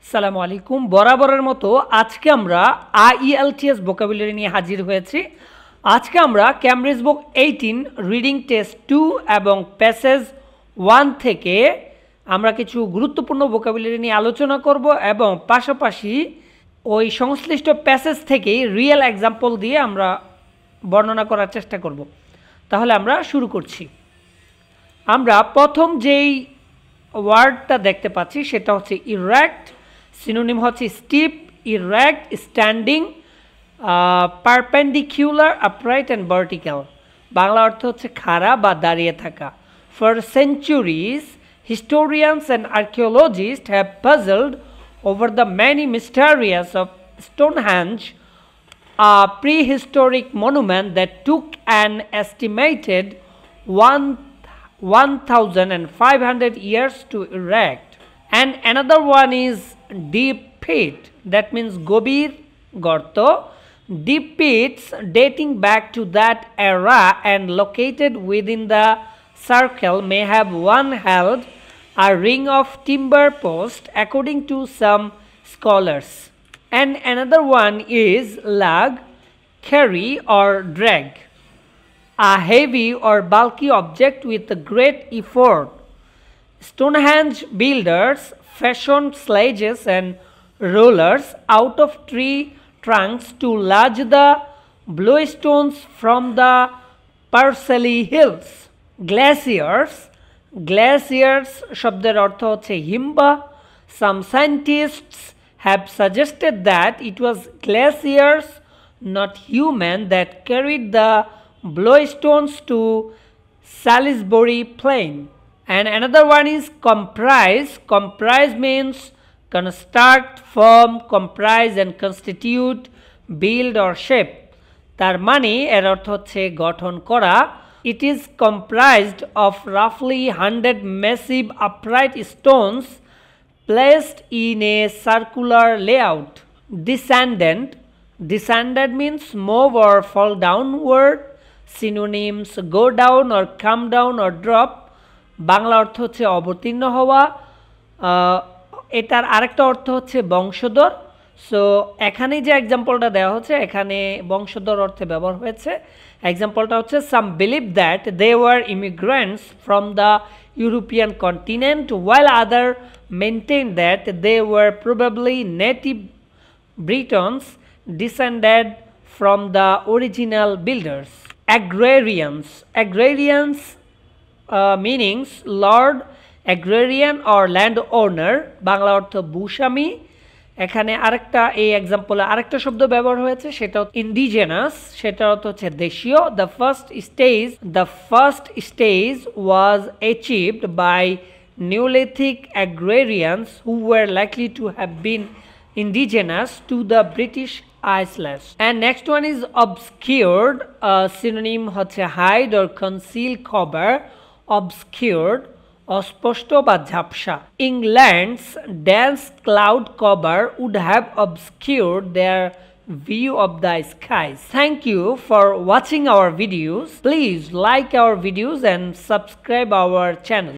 আসসালামু আলাইকুম। বরাবরের মতো আজকে আমরা IELTS ভোকাবুলারি নিয়ে হাজির হয়েছি। আজকে আমরা ক্যামব্রিজ বুক 18 রিডিং টেস্ট 2 এবং প্যাসেজ 1 থেকে আমরা কিছু গুরুত্বপূর্ণ ভোকাবুলারি নিয়ে আলোচনা করব এবং পাশাপাশি ওই সংশ্লিষ্ট প্যাসেজ থেকেই রিয়েল এক্সাম্পল দিয়ে আমরা বর্ণনা করার চেষ্টা করব। তাহলে আমরা শুরু করছি। আমরা প্রথম যেই ওয়ার্ডটা দেখতে পাচ্ছি সেটা হচ্ছে ইরেক্ট, সিনোনিম হচ্ছে steep, erect, standing, perpendicular, upright and vertical. Bangla অর্থ হচ্ছে খাড়া বা দাঁড়িয়ে থাকা। For centuries historians and archaeologists have puzzled over the many mysteries of Stonehenge, a prehistoric monument that took an estimated 1,500 years to erect. And another one is deep pit, that means gobir gorto. Deep pits dating back to that era and located within the circle may have one held a ring of timber post according to some scholars. And another one is lug, carry or drag, a heavy or bulky object with a great effort. Stonehenge builders fashioned sledges and rollers out of tree trunks to lodge the bluestones from the Preseli hills. Glaciers শব্দের অর্থ হচ্ছে হিমবাহ. Some scientists have suggested that it was glaciers, not human, that carried the bluestones to Salisbury Plain. And another one is comprise. Comprise means construct, form, comprise and constitute, build or shape. তার মানে এর অর্থ হচ্ছে গঠন করা. It is comprised of roughly 100 massive upright stones placed in a circular layout. Descendant means move or fall downward. Synonyms go down or come down or drop. Bangla অর্থ হচ্ছে অবতীর্ণ হওয়া. এটার আরেকটা অর্থ হচ্ছে বংশধর. সো এখানে যে এক্সাম্পলটা দেওয়া হচ্ছে এখানে বংশধর অর্থে ব্যবহার হয়েছে। এক্সাম্পলটা হচ্ছে some believe that they were immigrants from the European continent while others maintained that they were probably native Britons descended from the original builders. Agrarians meanings lord, agrarian or land owner. Bangla অর্থ ভূস্বামী। এখানে আরেকটা এই এক্সাম্পলে আরেকটা শব্দ ব্যবহার হয়েছে সেটা indigenous, সেটা অর্থ হচ্ছে দেশীয়। The first stage was achieved by Neolithic agrarians who were likely to have been indigenous to the British Isles. And next one is obscured, synonym হচ্ছে hide or conceal, cover. Obscured অস্পষ্ট বা ঝাপসা. England's dense cloud cover would have obscured their view of the skies. Thank you for watching our videos. Please like our videos and subscribe our channel.